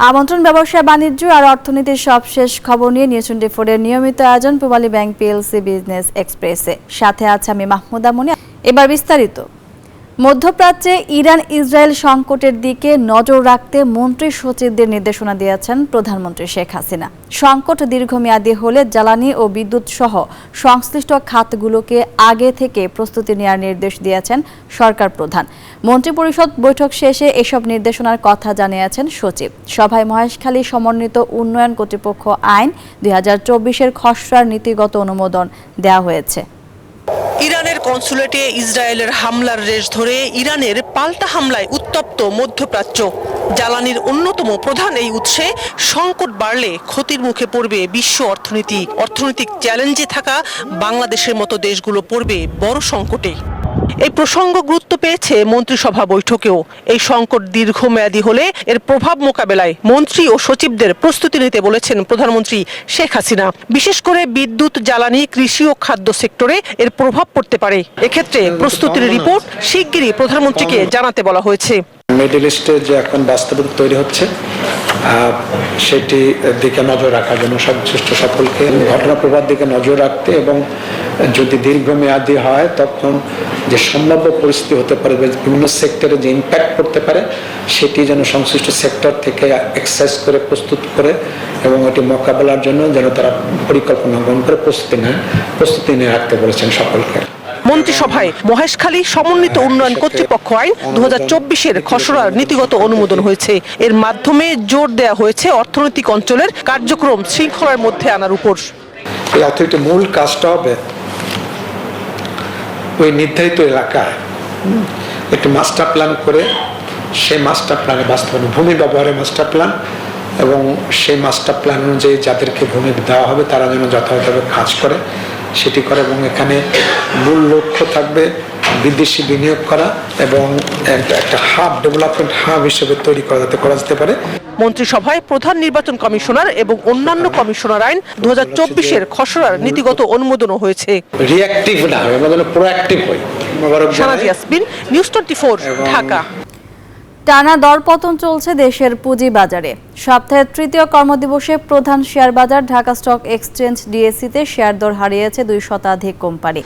আমন্ত্রণ ব্যবসা বাণিজ্য আর অর্থনীতির সবশেষ খবর নিয়ে নিউজ 24 এর নিয়মিত আয়োজন পূবালী ব্যাংক পিএলসি বিজনেস এক্সপ্রেসে। সাথে আছে আমি মাহমুদা মনি। এবার বিস্তারিত। মধ্যপ্রাচ্যে ইরান ইসরায়েল সংকটের দিকে নজর রাখতে মন্ত্রী সচিবদের নির্দেশনা দিয়েছেন প্রধানমন্ত্রী শেখ হাসিনা। সংকট দীর্ঘমেয়াদী হলে জ্বালানি ও বিদ্যুৎ সহ সংশ্লিষ্ট খাতগুলোকে আগে থেকে প্রস্তুতি নেওয়ার নির্দেশ দিয়েছেন সরকার প্রধান। মন্ত্রিপরিষদ বৈঠক শেষে এসব নির্দেশনার কথা জানিয়েছেন সচিব। সভায় মহেশখালী সমন্বিত উন্নয়ন কর্তৃপক্ষ আইন 2024-এর খসড়ার নীতিগত অনুমোদন দেওয়া হয়েছে। ইরানের কনসুলেটে ইসরায়েলের হামলার রেশ ধরে ইরানের পাল্টা হামলায় উত্তপ্ত মধ্যপ্রাচ্য। জ্বালানির অন্যতম প্রধান এই উৎসে সংকট বাড়লে ক্ষতির মুখে পড়বে বিশ্ব অর্থনীতি। অর্থনৈতিক চ্যালেঞ্জে থাকা বাংলাদেশের মতো দেশগুলো পড়বে বড় সংকটে। এই প্রসঙ্গ গুরুত্ব পেয়েছে মন্ত্রিসভা বৈঠকেও। এই সংকট দীর্ঘমেয়াদী হলে এর প্রভাব মোকাবেলায় মন্ত্রী ও সচিবদের প্রস্তুতি নিতে বলেছেন প্রধানমন্ত্রী শেখ হাসিনা। বিশেষ করে বিদ্যুৎ, জ্বালানি, কৃষি ও খাদ্য সেক্টরে এর প্রভাব পড়তে পারে। এক্ষেত্রে প্রস্তুতির রিপোর্ট শিগগিরই প্রধানমন্ত্রীকে জানাতে বলা হয়েছে। মিডল ইস্টে যে এখন বাস্তবতা তৈরি হচ্ছে সেটির দিকে নজর রাখার জন্য সংশ্লিষ্ট সকলকে ঘটনা প্রবাহের দিকে নজর রাখতে এবং যদি দীর্ঘমেয়াদী হয় তখন যে সম্ভাব্য পরিস্থিতি হতে পারে, বিভিন্ন সেক্টরে যে ইম্প্যাক্ট পড়তে পারে সেটি যেন সংশ্লিষ্ট সেক্টর থেকে এক্সারসাইজ করে প্রস্তুত করে এবং এটি মোকাবেলার জন্য যেন তারা পরিকল্পনা গ্রহণ করে প্রস্তুতি নিয়ে রাখতে বলেছেন সকলকে। মন্ত্রিসভায় মহেশখালী সমন্বিত উন্নয়ন কর্তৃপক্ষ আইন 2024-এর খসড়ার নীতিগত অনুমোদন হয়েছে। এর মাধ্যমে জোর দেওয়া হয়েছে অর্থনৈতিক অঞ্চলের কার্যক্রম শৃঙ্খলার মধ্যে আনার উপর। এই অথরিটির মূল কাজটা হবে ওই নির্ধারিত এলাকায় একটি মাস্টার প্ল্যান করে সেই মাস্টার প্ল্যানে বাস্তবায়ন, ভূমি ব্যবহারের মাস্টার প্ল্যান, এবং সেই মাস্টার প্ল্যান অনুযায়ী যাদেরকে ভূমি দেওয়া হবে তারা যেন যথাযথভাবে কাজ করে সেটি করে, এবং এখানে মূল লক্ষ্য থাকবে বিদেশি বিনিয়োগ করা এবং একটা হাব, ডেভেলপমেন্ট হাব হিসেবে তৈরি করা যাতে করা যেতে পারে। মন্ত্রিসভায় প্রধান নির্বাচন কমিশনার এবং অন্যান্য কমিশনার আইন 2024-এর খসড়ার নীতিগত অনুমোদনও হয়েছে। রিঅ্যাক্টিভ না হয়, আমরা প্রোঅ্যাক্টিভ হই। সানাজি ইয়াসমিন, নিউজ 24, ঢাকা। টানা দরপতন চলছে দেশের পুঁজিবাজারে। সপ্তাহের তৃতীয় কর্মদিবসে প্রধান শেয়ার বাজার ঢাকা স্টক এক্সচেঞ্জ ডিএসসিতে শেয়ার দর হারিয়েছে 2 শতাধিক কোম্পানি।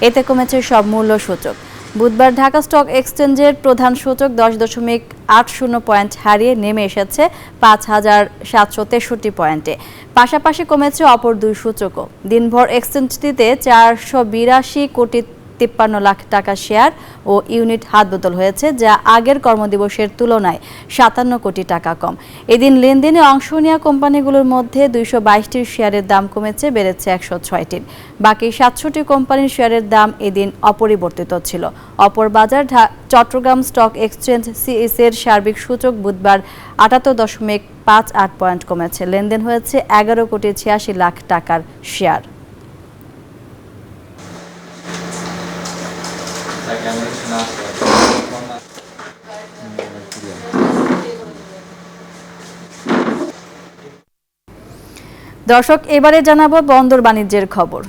এতে কমেছে সব মূল্য সূচক। বুধবার ঢাকা স্টক এক্সচেঞ্জের প্রধান সূচক 10.80 পয়েন্ট হারিয়ে নেমে এসেছে 5,763 পয়েন্টে। পাশাপাশি কমেছে অপর 2 সূচকও। দিনভর এক্সচেঞ্জটিতে 482 কোটি 53 লাখ টাকা শেয়ার ও ইউনিট হাতবদল হয়েছে, যা আগের কর্মদিবসের তুলনায় 57 কোটি টাকা কম। এদিন লেনদেনে অংশ নেওয়া কোম্পানিগুলোর মধ্যে 222টির শেয়ারের দাম কমেছে, বেড়েছে 106টির। বাকি 700টি কোম্পানির শেয়ারের দাম এদিন অপরিবর্তিত ছিল। অপর বাজার চট্টগ্রাম স্টক এক্সচেঞ্জ সিএসএর সার্বিক সূচক বুধবার 78.58 পয়েন্ট কমেছে। লেনদেন হয়েছে 11 কোটি 86 লাখ টাকার শেয়ার। দর্শক, এবারে জানাবো বন্দর বাণিজ্যের খবর।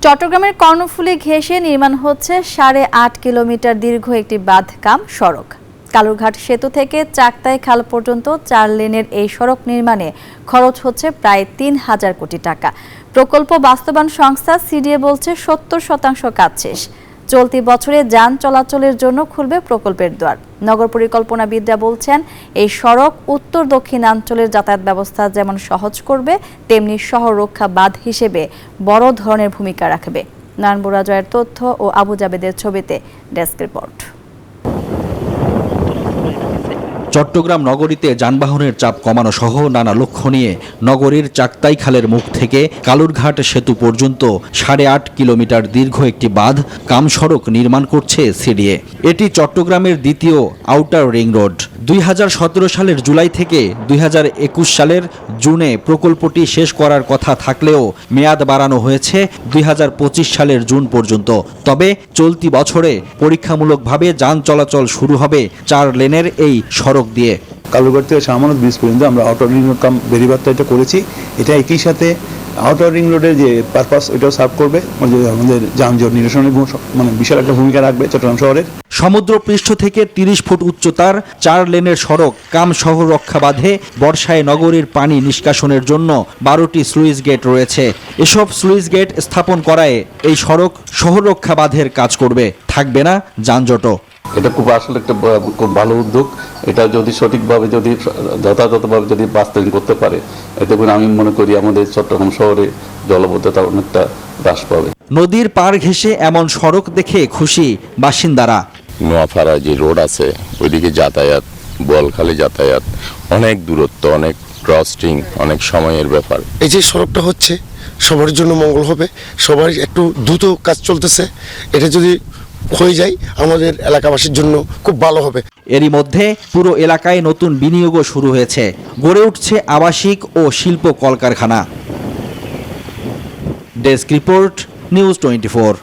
চট্টগ্রামের কর্ণফুলী ঘেঁষে নির্মাণ হচ্ছে 8.5 কিলোমিটার দীর্ঘ একটি বাঁধকাম সড়ক। কালুরঘাট সেতু থেকে চাকতাই খাল পর্যন্ত 4 লেনের এই সড়ক নির্মাণে খরচ হচ্ছে প্রায় 3,000 কোটি টাকা। প্রকল্প বাস্তবায়ন সংস্থা সিডিএ বলছে 70% কাজ শেষ। চলতি বছরে যান চলাচলের জন্য খুলবে প্রকল্পের দ্বার। নগর পরিকল্পনাবিদরা বলছেন এই সড়ক উত্তর দক্ষিণাঞ্চলের যাতায়াত ব্যবস্থা যেমন সহজ করবে, তেমনি শহর রক্ষা বাঁধ হিসেবে বড় ধরনের ভূমিকা রাখবে। নয়ন বুরাজয়ের তথ্য ও আবু জাবেদের ছবিতে ডেস্ক রিপোর্ট। চট্টগ্রাম নগরীতে যানবাহনের চাপ কমানো সহ নানা লক্ষ্য নিয়ে নগরীর চাকতাই খালের মুখ থেকে কালুরঘাট সেতু পর্যন্ত 8.5 কিলোমিটার দীর্ঘ একটি বাঁধ কাম সড়ক নির্মাণ করছে সিডিএ। এটি চট্টগ্রামের দ্বিতীয় আউটার রিং রোড। 2017 সালের জুলাই থেকে 2021 সালের জুনে প্রকল্পটি শেষ করার কথা থাকলেও মেয়াদ বাড়ানো হয়েছে 2025 সালের জুন পর্যন্ত। তবে চলতি বছরে পরীক্ষামূলকভাবে যান চলাচল শুরু হবে 4 লেনের এই সড়ক দিয়ে। কালুরঘাট থেকে শাহমানত ব্রিজ পর্যন্ত আমরা আউটার রিং রোড কাম বেরিবারটা এটা করেছি। এটা একই সাথে আউটার রিং রোডের যে পারপাস ওইটাও সার্ভ করবে, আমাদের যানজট নিরসনের মানে বিশাল একটা ভূমিকা রাখবে চট্টগ্রাম শহরের। সমুদ্রপৃষ্ঠ থেকে 30 ফুট উচ্চতার 4 লেনের সড়ক কাম শহর রক্ষা বাঁধে। বর্ষায় নগরীর পানি নিষ্কাশনের জন্য 12টি স্লুইস গেট রয়েছে। এসব স্লুইস গেট স্থাপন করায় এই সড়ক শহর রক্ষা বাঁধের কাজ করবে, থাকবে না যানজটও। এটা খুব আসলে একটা খুব ভালো উদ্যোগ। এটা যদি সঠিকভাবে যদি যথাযথভাবে যদি বাস্তবায়ন করতে পারে, এতে করে আমি মনে করি আমাদের চট্টগ্রাম শহরে জলবদ্ধতা অনেকটা হ্রাস পাবে। নদীর পাড় ঘেঁষে এমন সড়ক দেখে খুশি বাসিন্দারা। নোয়াপাড়া যে রোড আছে ওইদিকে যাতায়াত, বোয়ালখালী যাতায়াত, অনেক দূরত্ব, অনেক ক্রসিং, অনেক সময়ের ব্যাপার। এই যে সড়কটা হচ্ছে সবার জন্য মঙ্গল হবে, সবার একটু দ্রুত কাজ চলতেছে। এটা যদি হয়ে যায় আমাদের এলাকাবাসীর জন্য খুব ভালো হবে। এরই মধ্যে পুরো এলাকায় নতুন বিনিয়োগও শুরু হয়েছে, গড়ে উঠছে আবাসিক ও শিল্প কলকারখানা। Desk report, news 24।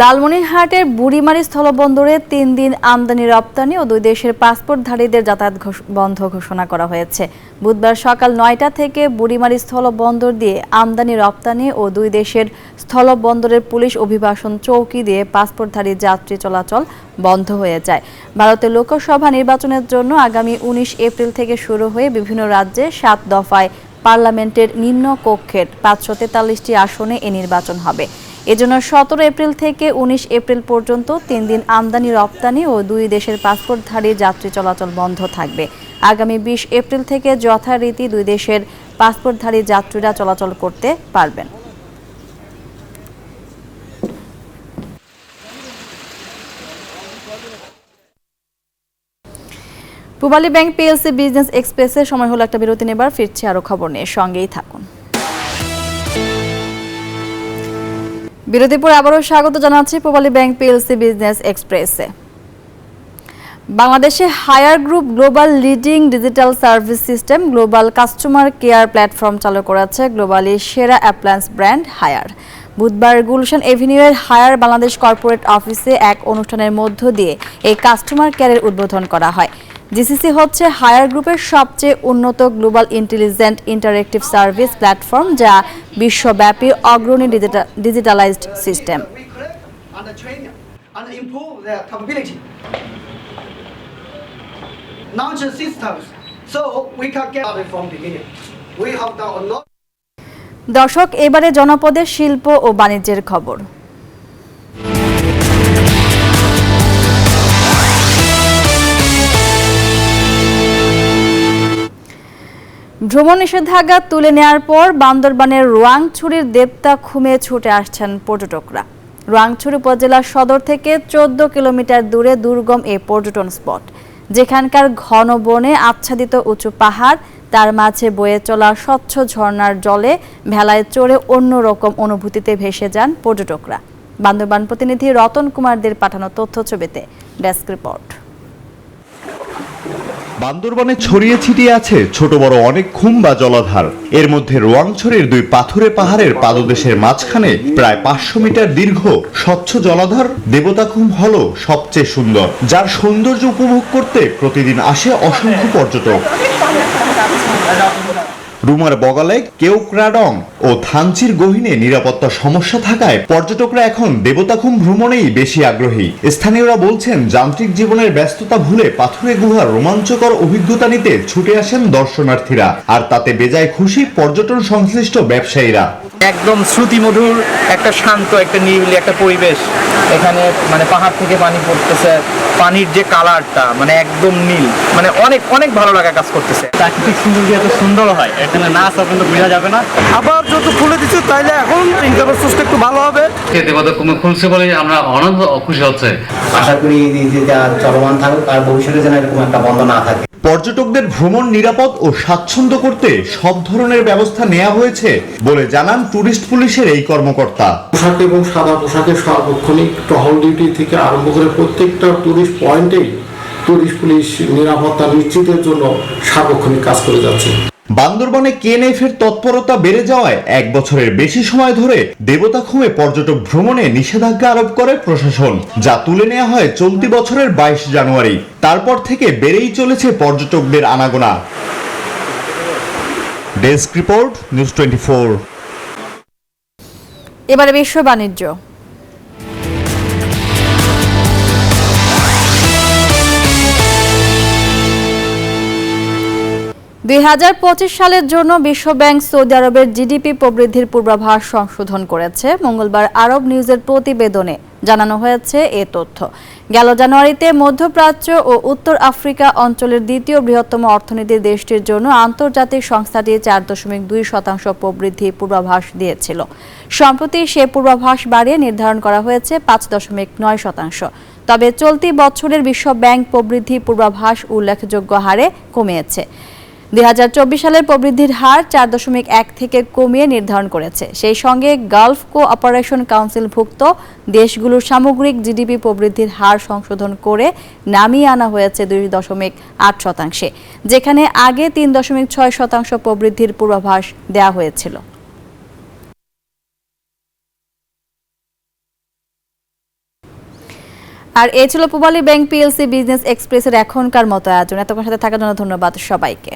লালমনিরহাটের বুড়িমারি স্থলবন্দরে 3 দিন আমদানি রপ্তানি ও 2 দেশের পাসপোর্টধারীদের যাতায়াত বন্ধ ঘোষণা করা হয়েছে। বুধবার সকাল 9টা থেকে বুড়িমারি স্থলবন্দর দিয়ে আমদানি রপ্তানি ও 2 দেশের স্থলবন্দরের পুলিশ অভিবাসন চৌকি দিয়ে পাসপোর্টধারী যাত্রী চলাচল বন্ধ হয়ে যায়। ভারতের লোকসভা নির্বাচনের জন্য আগামী 19 এপ্রিল থেকে শুরু হয়ে বিভিন্ন রাজ্যে 7 দফায় পার্লামেন্টের নিম্ন কক্ষের 543টি আসনে এ নির্বাচন হবে। এজন্য 17 এপ্রিল থেকে 19 এপ্রিল পর্যন্ত 3 দিন আমদানি রপ্তানি ও 2 দেশের পাসপোর্টধারী যাত্রী চলাচল বন্ধ থাকবে। আগামী 20 এপ্রিল থেকে যথারীতি 2 দেশের পাসপোর্টধারী যাত্রীরা চলাচল করতে পারবেন। পূবালী ব্যাংক পিএলসি বিজনেস এক্সপ্রেসের সময় হলো একটা বিরতি নেবার, ফিরছি আরো খবর নিয়ে, সঙ্গেই থাকুন। বিরতির পর আবারও স্বাগত জানাচ্ছি পূবালী ব্যাংক পিএলসি বিজনেস এক্সপ্রেসে। বাংলাদেশে Haier group global leading digital service system global customer care platform চালু করেছে গ্লোবালি সেরা অ্যাপ্লায়েন্স ব্র্যান্ড হায়ার। বুধবার গুলশান এভিনিউয়ের হায়ার বাংলাদেশ কর্পোরেট অফিসে এক অনুষ্ঠানের মধ্য দিয়ে এই কাস্টমার কেয়ারের উদ্বোধন করা হয়। জিসিসি হচ্ছে হায়ার গ্রুপের সবচেয়ে উন্নত global intelligent interactive service platform, যা বিশ্বব্যাপী অগ্রণী ডিজিটালাইজড সিস্টেম। দর্শক, এবারে জনপদের শিল্প ও বাণিজ্যের খবর। ভ্রমণ নিষেধাজ্ঞা তুলে নেওয়ার পর বান্দরবানের রোয়াংছড়ির দেবতাখুমে ছুটে আসছেন পর্যটকরা। রোয়াংছড়ি উপজেলা সদর থেকে 14 কিলোমিটার দূরে দুর্গম এই পর্যটন স্পট, যেখানকার ঘন বনে আচ্ছাদিত উঁচু পাহাড়, তার মাঝে বয়ে চলা স্বচ্ছ ঝর্ণার জলে ভেলায় চড়ে অন্যরকম অনুভূতিতে ভেসে যান পর্যটকরা। বান্দরবান প্রতিনিধি রতন কুমারদের পাঠানো তথ্যছবিতে ডেস্ক রিপোর্ট। বান্দরবানে ছড়িয়ে ছিটিয়ে আছে ছোট বড় অনেক খুম বা জলাধার। এর মধ্যে রোয়াংছড়ির 2 পাথুরে পাহাড়ের পাদদেশের মাঝখানে প্রায় 500 মিটার দীর্ঘ স্বচ্ছ জলাধার দেবতাখুম হলো সবচেয়ে সুন্দর, যার সৌন্দর্য উপভোগ করতে প্রতিদিন আসে অসংখ্য পর্যটক। রুমার বগালে কেওক্রাডং ও থানচির গহীনে নিরাপত্তা সমস্যা থাকায় পর্যটকরা এখন দেবতাখুম ভ্রমণেই বেশি আগ্রহী। স্থানীয়রা বলছেন, যান্ত্রিক জীবনের ব্যস্ততা ভুলে পাথুরে গুহার রোমাঞ্চকর অভিজ্ঞতা নিতে ছুটে আসেন দর্শনার্থীরা, আর তাতে বেজায় খুশি পর্যটন সংশ্লিষ্ট ব্যবসায়ীরা। একদম শ্রুতিমধুর একটা শান্ত একটা নিরিবিলি একটা পরিবেশ। এখানে মানে পাহাড় থেকে পানি পড়তেছে, পানির যে কালারটা মানে একদম নীল, মানে অনেক অনেক ভালো লাগা কাজ করতেছে। প্রাকৃতিক সৌন্দর্য এত সুন্দর হয়, এখানে না আসা কিন্তু বোঝা যাবে না। আবার যত খুলে দিচ্ছে তাইলে এখন ইনকামের সোর্সটা একটু ভালো হবে। দেবতাখুমে খুলছে বলে আমরা আনন্দ খুশি হচ্ছে। আশা করি যে চলমান থাকুক আর ভবিষ্যতে যেন এরকম একটা বন্ধ না থাকে। পর্যটকদের ভ্রমণ নিরাপদ ও স্বাচ্ছন্দ্য করতে সব ধরনের ব্যবস্থা নেওয়া হয়েছে বলে জানান ট্যুরিস্ট পুলিশের এই কর্মকর্তা। পোশাক এবং সাদা পোশাকের সার্বক্ষণিক টহল ডিউটি থেকে আরম্ভ করে প্রত্যেকটা ট্যুরিস্ট পয়েন্টেই ট্যুরিস্ট পুলিশ নিরাপত্তা নিশ্চিতের জন্য সার্বক্ষণিক কাজ করে যাচ্ছে। বান্দরবানে কেএনএফ এর তৎপরতা বেড়ে যাওয়ায় 1 বছরের বেশি সময় ধরে দেবতাখুমে পর্যটক ভ্রমণে নিষেধাজ্ঞা আরোপ করে প্রশাসন, যা তুলে নেওয়া হয় চলতি বছরের 22 জানুয়ারি। তারপর থেকে বেড়েই চলেছে পর্যটকদের আনাগোনা। Desk report, news 24। এবারে বিশ্ব বাণিজ্য। 2025 সালের জন্য বিশ্বব্যাংক সৌদি আরবের জিডিপি প্রবৃদ্ধির পূর্বাভাস সংশোধন করেছে। মঙ্গলবার আরব নিউজের প্রতিবেদনে জানানো হয়েছে এ তথ্য। গেল জানুয়ারিতে মধ্যপ্রাচ্য ও উত্তর আফ্রিকা অঞ্চলের দ্বিতীয় বৃহত্তম অর্থনীতির দেশটির জন্য আন্তর্জাতিক সংস্থাটি 4.2% প্রবৃদ্ধি পূর্বাভাস দিয়েছিল। সম্প্রতি সে পূর্বাভাস বাড়িয়ে নির্ধারণ করা হয়েছে 5.9%। তবে চলতি বছরের বিশ্ব ব্যাংক প্রবৃদ্ধি পূর্বাভাস উল্লেখযোগ্য হারে কমিয়েছে। 2024 সালের প্রবৃদ্ধির হার 4.1 থেকে কমিয়ে নির্ধারণ করেছে। সেই সঙ্গে গালফ কোঅপারেশন কাউন্সিলভুক্ত দেশগুলোর সামগ্রিক জিডিপি প্রবৃদ্ধির হার সংশোধন করে নামিয়ে আনা হয়েছে 2.8%, যেখানে আগে 3.6% প্রবৃদ্ধির পূর্বাভাস দেওয়া হয়েছিল। আর এই ছিল পূবালী ব্যাংক পিএলসি বিজনেস এক্সপ্রেসের এখনকার মতো আয়োজন। এতক্ষণ সাথে থাকার জন্য ধন্যবাদ সবাইকে।